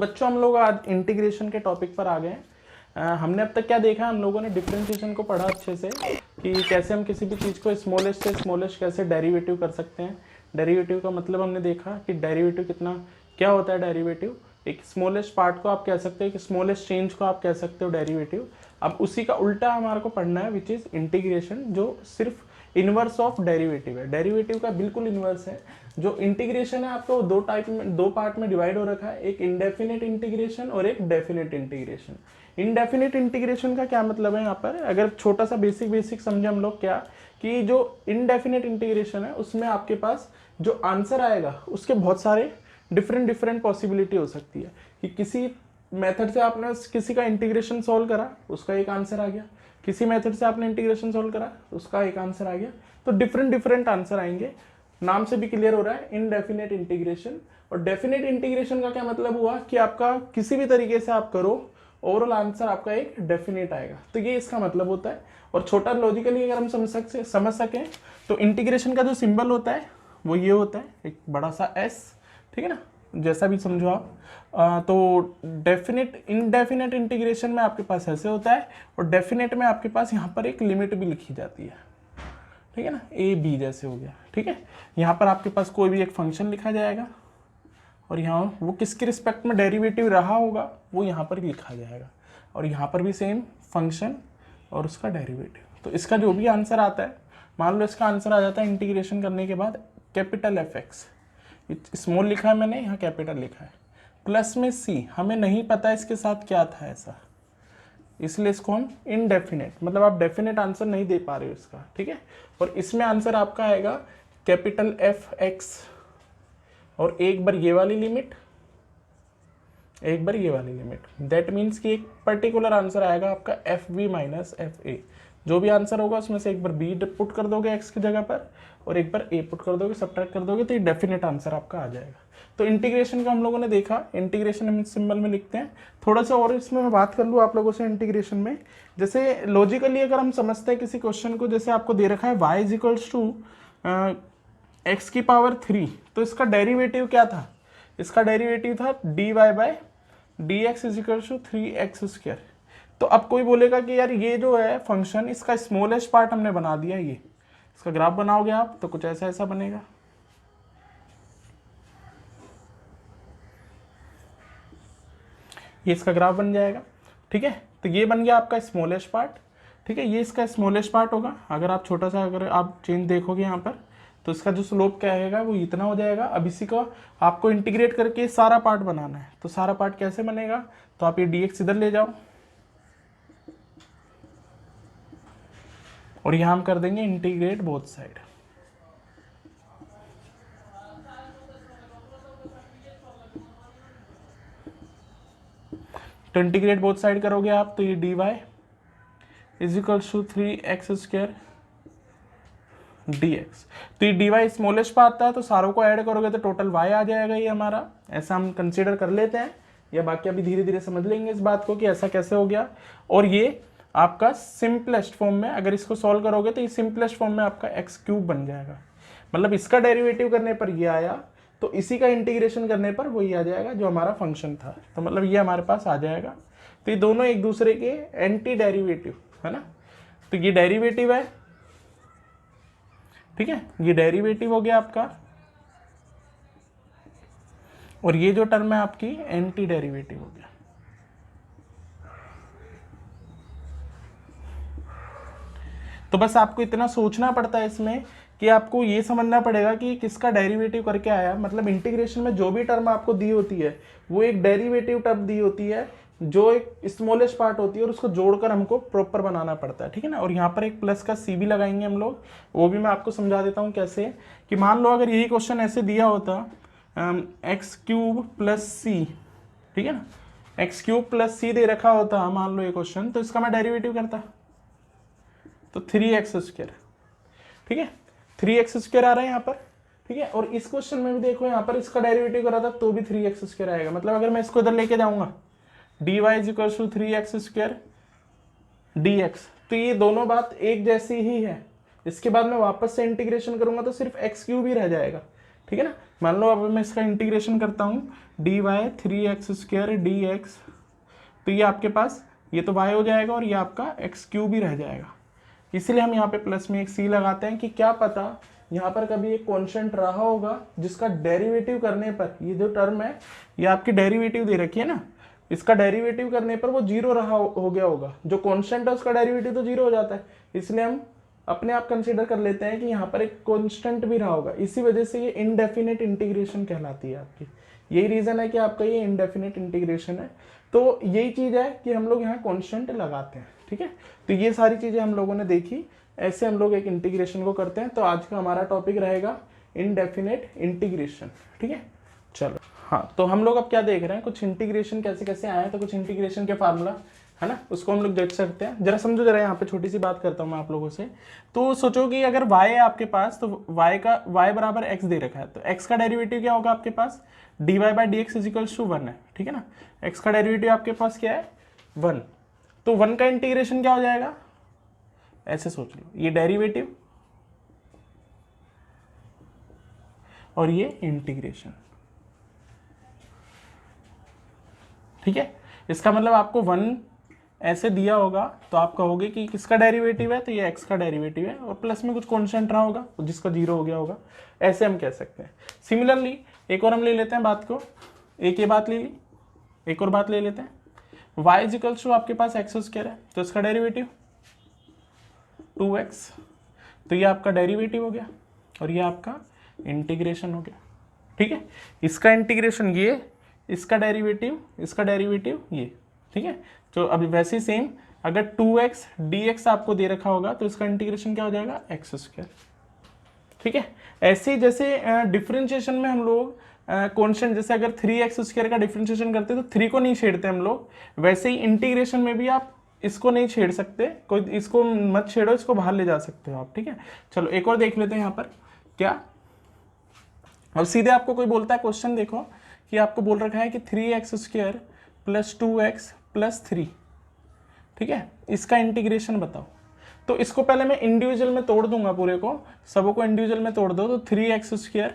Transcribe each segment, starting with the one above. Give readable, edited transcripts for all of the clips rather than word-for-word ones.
बच्चों हम लोग आज इंटीग्रेशन के टॉपिक पर आ गए हैं। हमने अब तक क्या देखा, हम लोगों ने डिफरेंशिएशन को पढ़ा अच्छे से कि कैसे हम किसी भी चीज़ को स्मॉलेस्ट से स्मॉलेस्ट कैसे डेरिवेटिव कर सकते हैं। डेरिवेटिव का मतलब हमने देखा कि डेरिवेटिव कितना क्या होता है। डेरिवेटिव एक स्मॉलेस्ट पार्ट को आप कह सकते हो, एक स्मॉलेस्ट चेंज को आप कह सकते हो डेरिवेटिव। अब उसी का उल्टा हमारे को पढ़ना है विच इज़ इंटीग्रेशन, जो सिर्फ इनवर्स ऑफ डेरिवेटिव है। डेरिवेटिव का बिल्कुल इनवर्स है। जो इंटीग्रेशन है आपको दो पार्ट में डिवाइड हो रखा है, एक इंडेफिनिट इंटीग्रेशन और एक डेफिनिट इंटीग्रेशन। इंडेफिनिट इंटीग्रेशन का क्या मतलब है यहाँ पर, अगर छोटा सा बेसिक समझे हम लोग क्या, कि जो इंडेफिनिट इंटीग्रेशन है उसमें आपके पास जो आंसर आएगा उसके बहुत सारे डिफरेंट पॉसिबिलिटी हो सकती है। कि किसी मेथड से आपने किसी का इंटीग्रेशन सॉल्व करा, उसका एक आंसर आ गया, किसी मेथड से आपने इंटीग्रेशन सॉल्व करा, उसका एक आंसर आ गया, तो डिफरेंट आंसर आएंगे। नाम से भी क्लियर हो रहा है इनडेफिनेट इंटीग्रेशन। और डेफिनेट इंटीग्रेशन का क्या मतलब हुआ कि आपका किसी भी तरीके से आप करो, ओवरऑल आंसर आपका एक डेफिनेट आएगा। तो ये इसका मतलब होता है। और छोटा लॉजिकली अगर हम समझ सकें तो इंटीग्रेशन का जो सिंबल होता है वो ये होता है, एक बड़ा सा एस, ठीक है ना, जैसा भी समझो आप। तो डेफिनेट इनडेफिनेट इंटीग्रेशन में आपके पास ऐसे होता है, और डेफिनेट में आपके पास यहाँ पर एक लिमिट भी लिखी जाती है, ठीक है ना, ए बी जैसे हो गया, ठीक है। यहाँ पर आपके पास कोई भी एक फंक्शन लिखा जाएगा, और यहाँ वो किसके रिस्पेक्ट में डेरिवेटिव रहा होगा वो यहाँ पर लिखा जाएगा, और यहाँ पर भी सेम फंक्शन और उसका डेरिवेटिव। तो इसका जो भी आंसर आता है, मान लो इसका आंसर आ जाता है इंटीग्रेशन करने के बाद कैपिटल एफ एक्स, स्मॉल लिखा है मैंने, यहाँ कैपिटल लिखा है, प्लस में सी, हमें नहीं पता इसके साथ क्या था ऐसा, इसलिए इसको हम इनडेफिनेट, मतलब आप डेफिनेट आंसर नहीं दे पा रहे हो इसका, ठीक है। और इसमें आंसर आपका आएगा कैपिटल एफ एक्स, और एक बार ये वाली लिमिट, एक बार ये वाली लिमिट। दैट मीन्स कि एक पर्टिकुलर आंसर आएगा आपका F B minus F A. जो भी आंसर होगा उसमें से एक बार बी पुट कर दोगे एक्स की जगह पर, और एक बार ए पुट कर दोगे, सब्ट्रैक्ट कर दोगे, तो ये डेफिनेट आंसर आपका आ जाएगा। तो इंटीग्रेशन का हम लोगों ने देखा, इंटीग्रेशन हम सिंबल में लिखते हैं। थोड़ा सा और इसमें मैं बात कर लूँ आप लोगों से इंटीग्रेशन में, जैसे लॉजिकली अगर हम समझते हैं किसी क्वेश्चन को, जैसे आपको दे रखा है y is equals to x की पावर 3, तो इसका डेरिवेटिव क्या था, इसका डेरिवेटिव था dy by d x is equals to 3x²। तो अब कोई बोलेगा कि यार ये जो है फंक्शन, इसका स्मॉलेस्ट पार्ट हमने बना दिया, ये इसका ग्राफ बनाओगे आप तो कुछ ऐसा बनेगा। ये इसका ग्राफ बन जाएगा, ठीक है। तो ये बन गया आपका स्मॉलेस्ट पार्ट, ठीक है, ये इसका स्मॉलेस्ट पार्ट होगा। अगर आप छोटा सा अगर आप चेंज देखोगे यहाँ पर, तो इसका जो स्लोप क्या आएगा वो इतना हो जाएगा। अब इसी को आपको इंटीग्रेट करके सारा पार्ट बनाना है, तो सारा पार्ट कैसे बनेगा, तो आप ये dx इधर ले जाओ, और यहाँ हम कर देंगे इंटीग्रेट बोथ साइड। तो इंटीग्रेट बोथ साइड करोगे आप, तो ये dy is equals to 3x² dx। तो ये dy स्मॉलेस्ट पार्ट आता है, तो सारों को ऐड करोगे तो टोटल y आ जाएगा ये हमारा, ऐसा हम कंसीडर कर लेते हैं, या बाकी अभी धीरे धीरे समझ लेंगे इस बात को कि ऐसा कैसे हो गया। और ये आपका सिंपलेस्ट फॉर्म में अगर इसको सॉल्व करोगे तो ये सिंपलेस्ट फॉर्म में आपका x³ बन जाएगा। मतलब इसका डेरिवेटिव करने पर ये आया, तो इसी का इंटीग्रेशन करने पर वही आ जाएगा जो हमारा फंक्शन था, तो मतलब ये हमारे पास आ जाएगा। तो ये दोनों एक दूसरे के एंटी डेरिवेटिव है ना, तो ये डेरिवेटिव है, ठीक है, ये डेरिवेटिव हो गया आपका, और ये जो टर्म है आपकी एंटी डेरिवेटिव हो गया। तो बस आपको इतना सोचना पड़ता है इसमें कि आपको ये समझना पड़ेगा कि किसका डेरिवेटिव करके आया। मतलब इंटीग्रेशन में जो भी टर्म आपको दी होती है वो एक डेरिवेटिव टर्म दी होती है, जो एक स्मॉलेस्ट पार्ट होती है, और उसको जोड़कर हमको प्रॉपर बनाना पड़ता है, ठीक है ना। और यहाँ पर एक प्लस का सी भी लगाएंगे हम लोग, वो भी मैं आपको समझा देता हूँ कैसे। कि मान लो अगर यही क्वेश्चन ऐसे दिया होता x³ प्लस सी, ठीक है ना, x³ प्लस सी दे रखा होता मान लो ये क्वेश्चन, तो इसका मैं डेरिवेटिव करता तो 3x², ठीक है, 3x² आ रहा है यहाँ पर, ठीक है। और इस क्वेश्चन में भी देखो यहाँ पर इसका डेरिवेटिव करा था तो भी 3x² आएगा। मतलब अगर मैं इसको इधर लेके जाऊंगा dy is equal to 3x² dx, तो ये दोनों बात एक जैसी ही है। इसके बाद मैं वापस से इंटीग्रेशन करूंगा तो सिर्फ x³ ही रह जाएगा, ठीक है ना। मान लो अब मैं इसका इंटीग्रेशन करता हूँ, dy 3x² dx, तो ये आपके पास ये तो y हो जाएगा और ये आपका x³ ही रह जाएगा। इसलिए हम यहाँ पे प्लस में एक c लगाते हैं कि क्या पता यहाँ पर कभी एक कांस्टेंट रहा होगा जिसका डेरिवेटिव करने पर, ये जो टर्म है ये आपकी डेरिवेटिव दे रखी है ना, इसका डेरिवेटिव करने पर वो जीरो रहा हो गया होगा। जो कांस्टेंट है उसका डेरिवेटिव तो जीरो हो जाता है, इसलिए हम अपने आप कंसीडर कर लेते हैं कि यहाँ पर एक कांस्टेंट भी रहा होगा। इसी वजह से ये इनडेफिनेट इंटीग्रेशन कहलाती है आपकी। यही रीजन है कि आपका ये इनडेफिनेट इंटीग्रेशन है। तो यही चीज है कि हम लोग यहाँ कांस्टेंट लगाते हैं, ठीक है। तो ये सारी चीजें हम लोगों ने देखी, ऐसे हम लोग एक इंटीग्रेशन को करते हैं। तो आज का हमारा टॉपिक रहेगा इनडेफिनेट इंटीग्रेशन, ठीक है। चलो हाँ, तो हम लोग अब क्या देख रहे हैं, कुछ इंटीग्रेशन कैसे कैसे आए हैं, तो कुछ इंटीग्रेशन के फार्मूला है ना, उसको हम लोग देख सकते हैं। जरा समझो, जरा यहाँ पे छोटी सी बात करता हूँ मैं आप लोगों से। तो सोचो कि अगर y है आपके पास, तो y बराबर x दे रखा है, तो x का डेरिवेटिव क्या होगा आपके पास, dy/dx इजिकल्स टू 1 है, ठीक है ना। x का डेरिवेटिव आपके पास क्या है, 1। तो 1 का इंटीग्रेशन क्या हो जाएगा, ऐसे सोच लो, ये डेरिवेटिव और ये इंटीग्रेशन, ठीक है। इसका मतलब आपको 1 ऐसे दिया होगा तो आप कहोगे कि किसका डेरिवेटिव है, तो ये x का डेरिवेटिव है और प्लस में कुछ कांस्टेंट रहा होगा जिसका जीरो हो गया होगा, ऐसे हम कह सकते हैं। सिमिलरली एक और हम ले लेते हैं बात को, एक ये बात ले ली, एक और बात ले लेते हैं। y इजिकल्स टू आपके पास x² है, तो इसका डेरिवेटिव 2x, तो ये आपका डेरिवेटिव हो गया और ये आपका इंटीग्रेशन हो गया, ठीक है। इसका इंटीग्रेशन ये, इसका डेरिवेटिव ये, ठीक है। तो अभी वैसे ही सेम, अगर 2x dx आपको दे रखा होगा तो इसका इंटीग्रेशन क्या हो जाएगा, x², ठीक है। ऐसे जैसे डिफरेंशिएशन में हम लोग कांस्टेंट, जैसे अगर 3x² का डिफरेंशिएशन करते हैं तो 3 को नहीं छेड़ते हम लोग, वैसे ही इंटीग्रेशन में भी आप इसको नहीं छेड़ सकते, कोई इसको मत छेड़ो, इसको बाहर ले जा सकते हो आप, ठीक है। चलो एक और देख लेते हैं यहाँ पर क्या। अब सीधे आपको कोई बोलता है क्वेश्चन, देखो कि आपको बोल रखा है कि 3x² + 2x + 3, ठीक है, इसका इंटीग्रेशन बताओ। तो इसको पहले मैं इंडिविजुअल में तोड़ दूंगा, पूरे को सबों को इंडिविजुअल में तोड़ दो, तो 3x²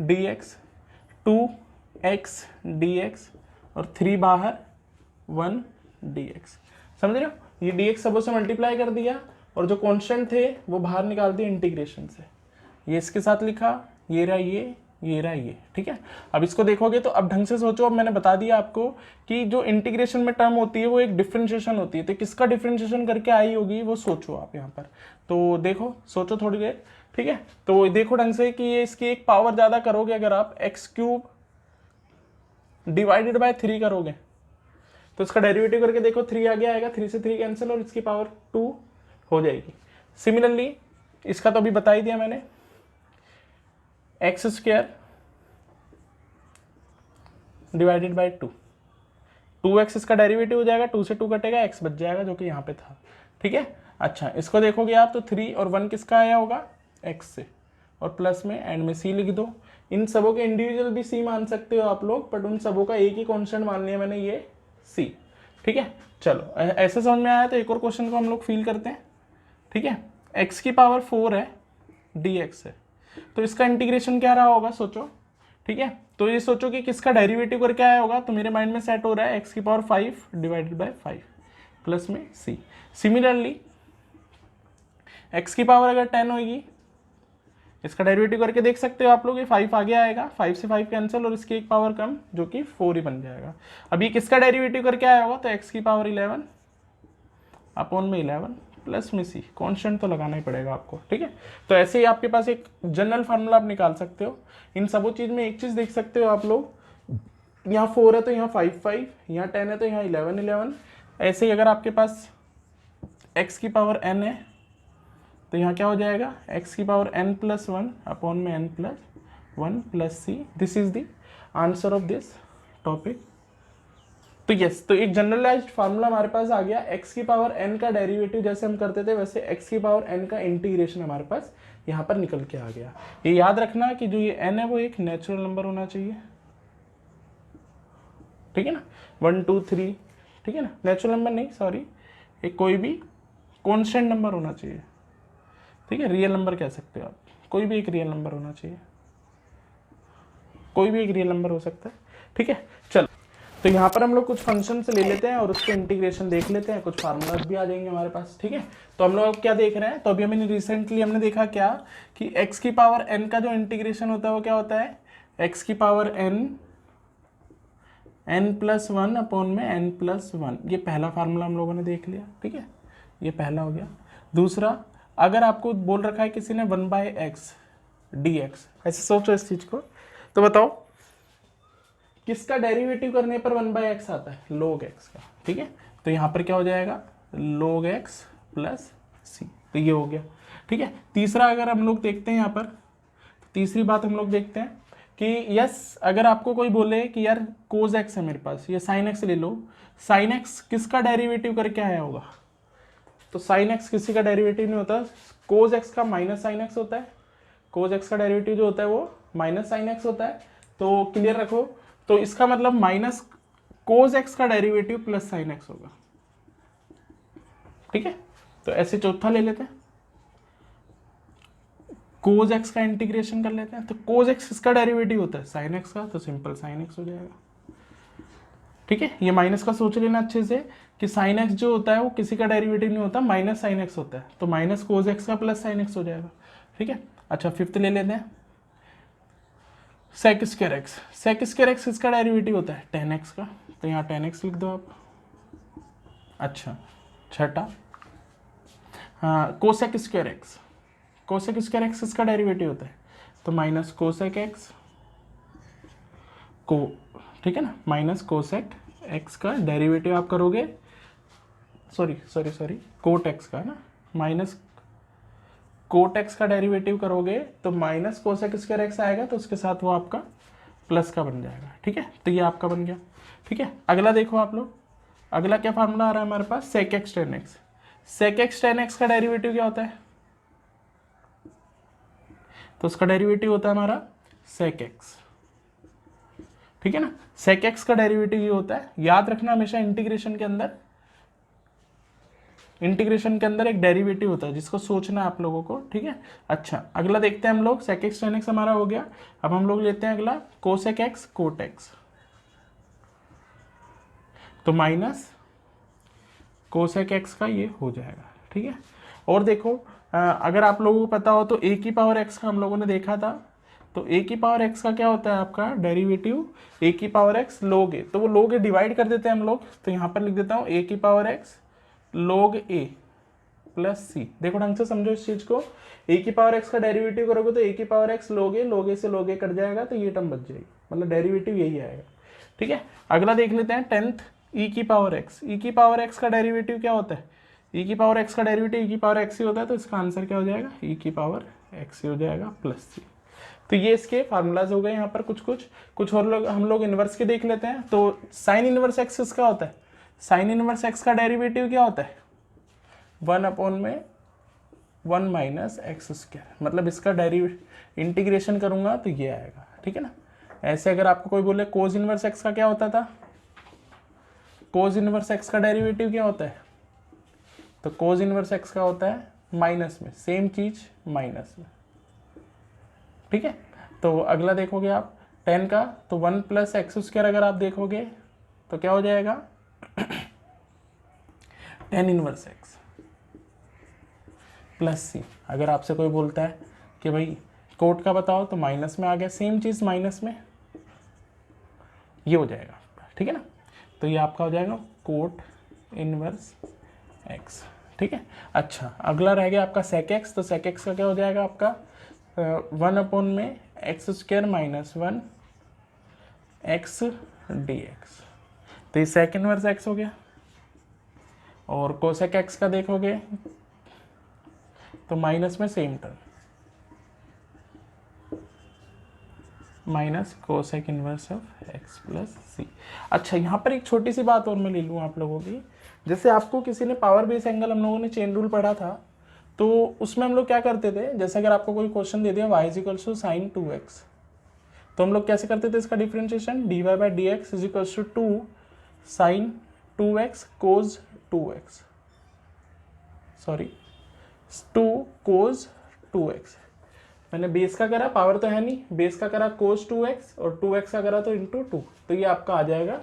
dx, 2x dx और 3 बाहर 1 dx, समझ रहे हो। ये dx सबों से मल्टीप्लाई कर दिया और जो कांस्टेंट थे वो बाहर निकाल दिए इंटीग्रेशन से, ये इसके साथ लिखा, ये रहा ये रहा ये, ठीक है। अब इसको देखोगे तो अब ढंग से सोचो, अब मैंने बता दिया आपको कि जो इंटीग्रेशन में टर्म होती है वो एक डिफरेंशिएशन होती है, तो किसका डिफरेंशिएशन करके आई होगी वो सोचो आप यहाँ पर। तो देखो, सोचो थोड़ी देर, ठीक है। तो देखो ढंग से कि ये इसकी एक पावर ज्यादा करोगे, अगर आप x³ डिवाइडेड बाय 3 करोगे तो इसका डेरिवेटिव करके देखो, 3 आगे आएगा, 3 से 3 कैंसिल और इसकी पावर 2 हो जाएगी। सिमिलरली इसका तो अभी बता ही दिया मैंने, x² डिवाइडेड बाई 2, 2x इसका डेरिवेटिव हो जाएगा, 2 से 2 कटेगा, x बच जाएगा जो कि यहाँ पे था, ठीक है। अच्छा, इसको देखोगे आप तो 3 और 1 किसका आया होगा, x से, और प्लस में एंड में c लिख दो। इन सबों के इंडिविजुअल भी c मान सकते हो आप लोग, बट उन सबों का एक ही कॉन्स्टेंट मान लिया मैंने, ये c, ठीक है। चलो ऐसे समझ में आया, तो एक और क्वेश्चन को हम लोग फील करते हैं, ठीक है। x की पावर 4 है, dx है, तो इसका इंटीग्रेशन क्या रहा होगा सोचो, ठीक है। तो ये सोचो कि किसका डेरिवेटिव करके आया होगा, तो मेरे माइंड में सेट हो रहा है x की पावर 5 डिवाइडेड बाय 5 प्लस में c। सिमिलरली x की पावर अगर 10 होगी, इसका डेरिवेटिव करके देख सकते हो आप लोग, ये 5 आगे आएगा, 5 से 5 कैंसिल और इसकी एक पावर कम जो कि 4 ही बन जाएगा। अब ये किसका डेरिवेटिव करके आया होगा, तो x की पावर 11 अपॉन में 11 प्लस में c, कांस्टेंट तो लगाना ही पड़ेगा आपको, ठीक है। तो ऐसे ही आपके पास एक जनरल फार्मूला आप निकाल सकते हो। इन सबों चीज में एक चीज देख सकते हो आप लोग, यहाँ 4 है तो यहाँ 5 5, यहाँ 10 है तो यहाँ 11 11। ऐसे ही अगर आपके पास x की पावर n है तो यहाँ क्या हो जाएगा, x की पावर n+1 अपॉन में n+1 plus c। This is the answer of this topic. तो यस, तो एक जनरलाइज्ड फार्मूला हमारे पास आ गया, x की पावर n का डेरिवेटिव जैसे हम करते थे वैसे x की पावर n का इंटीग्रेशन हमारे पास यहाँ पर निकल के आ गया। ये याद रखना कि जो ये n है वो एक नेचुरल नंबर होना चाहिए, ठीक है ना, 1 2 3, ठीक है ना, नेचुरल नंबर नहीं, सॉरी, एक कोई भी कांस्टेंट नंबर होना चाहिए, ठीक है, रियल नंबर कह सकते हो आप, कोई भी एक रियल नंबर होना चाहिए, कोई भी एक रियल नंबर हो सकता है, ठीक है। चलो, तो यहाँ पर हम लोग कुछ फंक्शन ले लेते हैं और उसके इंटीग्रेशन देख लेते हैं, कुछ फार्मूलाज भी आ जाएंगे हमारे पास, ठीक है। तो हम लोग अब क्या देख रहे हैं, तो अभी हमने रिसेंटली हमने देखा क्या कि x की पावर n का जो इंटीग्रेशन होता है वो क्या होता है, x की पावर n+1 अपॉन में n+1। ये पहला फार्मूला हम लोगों ने देख लिया, ठीक है, ये पहला हो गया। दूसरा, अगर आपको बोल रखा है किसी ने 1/x dx, ऐसे सोचो इस चीज को, तो बताओ किसका डेरिवेटिव करने पर 1/x आता है, log x का, ठीक है। तो यहाँ पर क्या हो जाएगा, log x प्लस सी, तो ये हो गया, ठीक है। तीसरा अगर हम लोग देखते हैं यहाँ पर, तीसरी बात हम लोग देखते हैं कि यस, अगर आपको कोई बोले कि यार cos x है मेरे पास, ये sin x ले लो, sin x किसका डेरिवेटिव करके आया होगा, तो sin x किसी का डेरिवेटिव नहीं होता, cos x का माइनस sin x होता है, cos x का डेरिवेटिव जो होता है वो माइनस sin x होता है। तो क्लियर रखो, तो इसका मतलब माइनस cos x का डेरिवेटिव प्लस sin x होगा, ठीक है। तो ऐसे चौथा ले लेते हैं, cos x का इंटीग्रेशन कर लेते हैं। तो cos x किसका डेरिवेटिव होता है, sin x का, तो सिंपल sin x हो जाएगा, ठीक है। ये माइनस का सोच लेना अच्छे से कि sin x जो होता है वो किसी का डेरिवेटिव नहीं होता, माइनस sin x होता है, तो माइनस cos x का प्लस sin x हो जाएगा, ठीक है। अच्छा, फिफ्थ ले लेते हैं, sec square x, sec square x किसका डेरिवेटिव होता है, tan x का, तो यहाँ tan x लिख दो आप। अच्छा, छठा, हाँ, cosec square x, cosec square x किसका डेरिवेटिव होता है, तो माइनस कोसेक एक्स को, ठीक है ना, माइनस कोसेक एक्स का डेरिवेटिव आप करोगे, सॉरी कोट एक्स का ना, माइनस कोट एक्स का डेरिवेटिव करोगे तो माइनस कोसेक स्क्वायर एक्स आएगा, तो उसके साथ वो आपका प्लस का बन जाएगा, ठीक है। तो ये आपका बन गया, ठीक है। अगला देखो आप लोग, अगला क्या फार्मूला आ रहा है हमारे पास, sec x tan x, sec x tan x का डेरिवेटिव क्या होता है, तो उसका डेरिवेटिव होता है हमारा सेक एक्स, ठीक है ना। सेक एक्स का डेरिवेटिव ये होता है, याद रखना हमेशा इंटीग्रेशन के अंदर, इंटीग्रेशन के अंदर एक डेरिवेटिव होता है जिसको सोचना है आप लोगों को, ठीक है। अच्छा, अगला देखते हैं हम लोग, सेक एक्स टेन एक्स हमारा हो गया। अब हम लोग लेते हैं अगला कोसेक एक्स कोट एक्स, तो माइनस कोसेक एक्स का ये हो जाएगा, ठीक है। और देखो, अगर आप लोगों को पता हो तो ए की पावर एक्स का हम लोगों ने देखा था, तो ए की पावर एक्स का क्या होता है आपका डेरिवेटिव, ए की पावर एक्स लोग ए, तो वो लोग ए डिवाइड कर देते हैं हम लोग, तो यहाँ पर लिख देता हूँ ए की पावर एक्स लोग ए प्लस सी। देखो ढंग से समझो इस चीज को, ए की पावर एक्स का डेरिवेटिव करोगे तो ए की पावर एक्स लोग ए से लोग ए कट जाएगा, तो ये टर्म बच जाएगी, मतलब डेरिवेटिव यही आएगा, ठीक है। अगला देख लेते हैं टेंथ, ई की पावर एक्स, ई की पावर एक्स का डेरिवेटिव क्या होता है, ई की पावर एक्स का डेरिवेटिव ई की पावर एक्स ही होता है, तो इसका आंसर क्या हो जाएगा, ई की पावर एक्स ही हो जाएगा प्लस सी। तो ये इसके फार्मूलाज हो गए यहाँ पर, कुछ और लोग हम लोग इनवर्स के देख लेते हैं। तो साइन इनवर्स एक्स किसका होता है, साइन इनवर्स एक्स का डेरिवेटिव क्या होता है, 1/(1 माइनस एक्स स्क्वायर), मतलब इसका इंटीग्रेशन करूंगा तो ये आएगा, ठीक है ना। ऐसे अगर आपको कोई बोले कोस इनवर्स एक्स का क्या होता था, कोस इनवर्स एक्स का डेरिवेटिव क्या होता है, तो कोस इनवर्स एक्स का होता है माइनस में, सेम चीज माइनस में, ठीक है। तो अगला देखोगे आप 10 का, तो 1 प्लस एक्स स्क्वायर अगर आप देखोगे तो क्या हो जाएगा 10 इनवर्स एक्स प्लस सी। अगर आपसे कोई बोलता है कि भाई कोट का बताओ, तो माइनस में आ गया, सेम चीज माइनस में, ये हो जाएगा, ठीक है ना। तो ये आपका हो जाएगा कोट इनवर्स एक्स, ठीक है। अच्छा, अगला रह गया आपका सेक एक्स, तो सेक एक्स का क्या हो जाएगा आपका 1 में x square minus 1 x D x, तो ये सेक इनवर्स एक्स हो गया। और कोसेक एक्स का देखोगे तो माइनस में same term, minus cosec inverse of x plus C. अच्छा, यहाँ पर एक छोटी सी बात और मैं ले लूँ आप लोगों की, जैसे आपको किसी ने पावर बेस एंगल, हम लोगों ने चेन रूल पढ़ा था, तो उसमें हम लोग क्या करते थे, जैसे अगर आपको कोई क्वेश्चन दे दिया y equals to sign 2x, तो हम लोग कैसे करते थे इसका differentiation, dy/dx is equals to 2 sine 2x cos 2x, sorry 2 cos 2x, मैंने बेस का करा, पावर तो है नहीं, बेस का करा cos 2x और 2x का करा तो इंटू 2, तो ये आपका आ जाएगा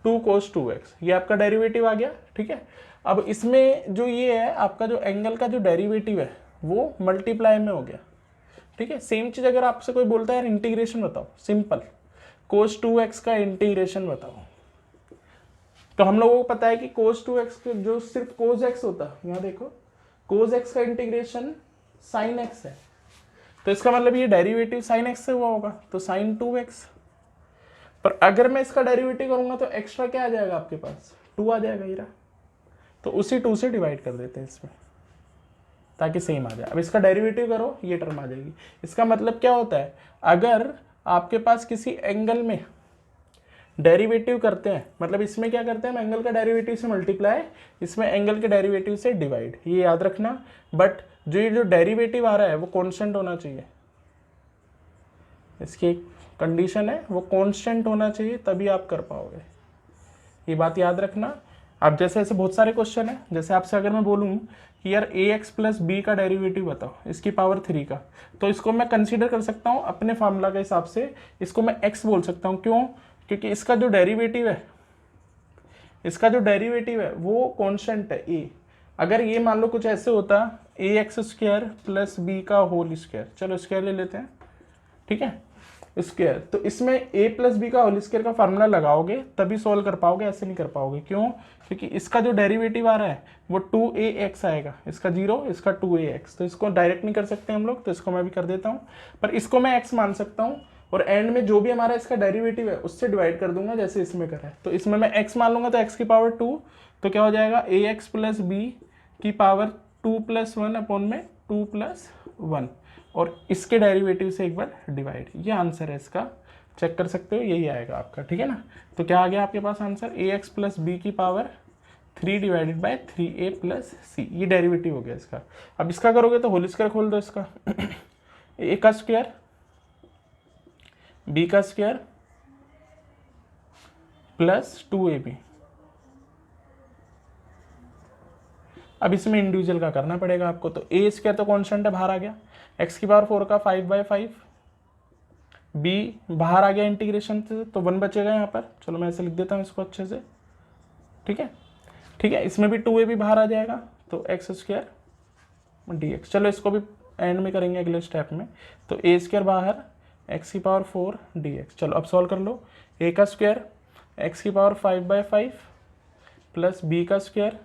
2 cos 2x, ये आपका डेरिवेटिव आ गया। ठीक है, अब इसमें जो ये है आपका जो एंगल का जो डेरिवेटिव है वो मल्टीप्लाई में हो गया। ठीक है, सेम चीज अगर आपसे कोई बोलता है यार इंटीग्रेशन बताओ, सिंपल cos 2x का इंटीग्रेशन बताओ, तो हम लोगों को पता है कि cos 2x जो सिर्फ cos x होता है, यहाँ देखो cos x का इंटीग्रेशन sin x है, तो इसका मतलब ये डेरिवेटिव sin x से हुआ होगा, तो sin 2x। पर अगर मैं इसका डेरिवेटिव करूंगा तो एक्स्ट्रा क्या आ जाएगा आपके पास, 2 आ जाएगा ये रहा, तो उसी 2 से डिवाइड कर देते हैं इसमें ताकि सेम आ जाए। अब इसका डेरिवेटिव करो, ये टर्म आ जाएगी। इसका मतलब क्या होता है, अगर आपके पास किसी एंगल में डेरिवेटिव करते हैं, मतलब इसमें क्या करते हैं हम एंगल का डेरिवेटिव से मल्टीप्लाई, इसमें एंगल के डेरिवेटिव से डिवाइड, ये याद रखना। बट जो डेरिवेटिव आ रहा है वो कांस्टेंट होना चाहिए, इसकी एक कंडीशन है, वो कांस्टेंट होना चाहिए, तभी आप कर पाओगे, ये बात याद रखना। अब जैसे ऐसे बहुत सारे क्वेश्चन है, जैसे आपसे अगर मैं बोलूँ कि यार ax प्लस बी का डेरिवेटिव बताओ इसकी पावर 3 का, तो इसको मैं कंसीडर कर सकता हूँ अपने फार्मूला के हिसाब से, इसको मैं x बोल सकता हूँ। क्यों? क्योंकि इसका जो डेरिवेटिव है वो कांस्टेंट है a। अगर ये मान लो कुछ ऐसे होता ax स्क्वायर प्लस बी का होल स्क्वायर, चलो स्क्वायर ले लेते हैं, ठीक है, स्क्वायर, तो इसमें a प्लस बी का होल स्क्वायर का फार्मूला लगाओगे तभी सोल्व कर पाओगे, ऐसे नहीं कर पाओगे। क्यों? क्योंकि इसका जो डेरिवेटिव आ रहा है वो 2ax आएगा, इसका 0, इसका 2ax, तो इसको डायरेक्ट नहीं कर सकते हम लोग, तो इसको मैं भी कर देता हूँ, पर इसको मैं x मान सकता हूँ और एंड में जो भी हमारा इसका डेरिवेटिव है उससे डिवाइड कर दूंगा, जैसे इसमें करा है। तो इसमें मैं x मान लूंगा तो x की पावर 2, तो क्या हो जाएगा ax प्लस बी की पावर 2 प्लस 1 अपॉन में 2 प्लस 1, और इसके डेरिवेटिव से एक बार डिवाइड। ये आंसर है इसका, चेक कर सकते हो, यही आएगा आपका। ठीक है ना, तो क्या आ गया आपके पास आंसर, ax प्लस बी की power 3 divided by 3a plus C, ये डेरिवेटिव हो गया इसका। अब इसका करोगे तो होल स्क्वायर खोल दो इसका a का स्क्वायर b का स्क्वायर प्लस 2ab। अब इसमें इंडिविजुअल का करना पड़ेगा आपको, तो a स्क्वायर तो कांस्टेंट है, बाहर आ गया, x की पावर 4 का 5/5, b बाहर आ गया इंटीग्रेशन से, तो 1 बचेगा यहाँ पर। चलो मैं ऐसे लिख देता हूँ इसको अच्छे से, ठीक है, ठीक है, इसमें भी 2a भी बाहर आ जाएगा, तो x स्क्वायर dx। चलो इसको भी एंड में करेंगे अगले स्टेप में, तो a स्क्वायर बाहर, x की पावर 4 dx। चलो अब सॉल्व कर लो, a का स्क्वायर x की पावर 5/5 प्लस b का स्क्वायर,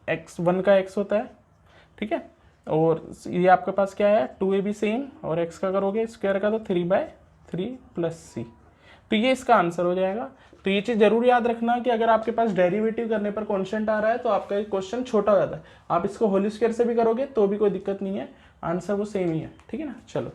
x 1 का x होता है, ठीक है, और ये आपके पास क्या है 2ab सेम, और x का करोगे स्क्वायर का तो 3/3 प्लस c, तो ये इसका आंसर हो जाएगा। तो ये चीज़ जरूर याद रखना कि अगर आपके पास डेरिवेटिव करने पर कांस्टेंट आ रहा है तो आपका क्वेश्चन छोटा हो जाता है, आप इसको होल स्क्वायर से भी करोगे तो भी कोई दिक्कत नहीं है, आंसर वो सेम ही है। ठीक है ना, चलो।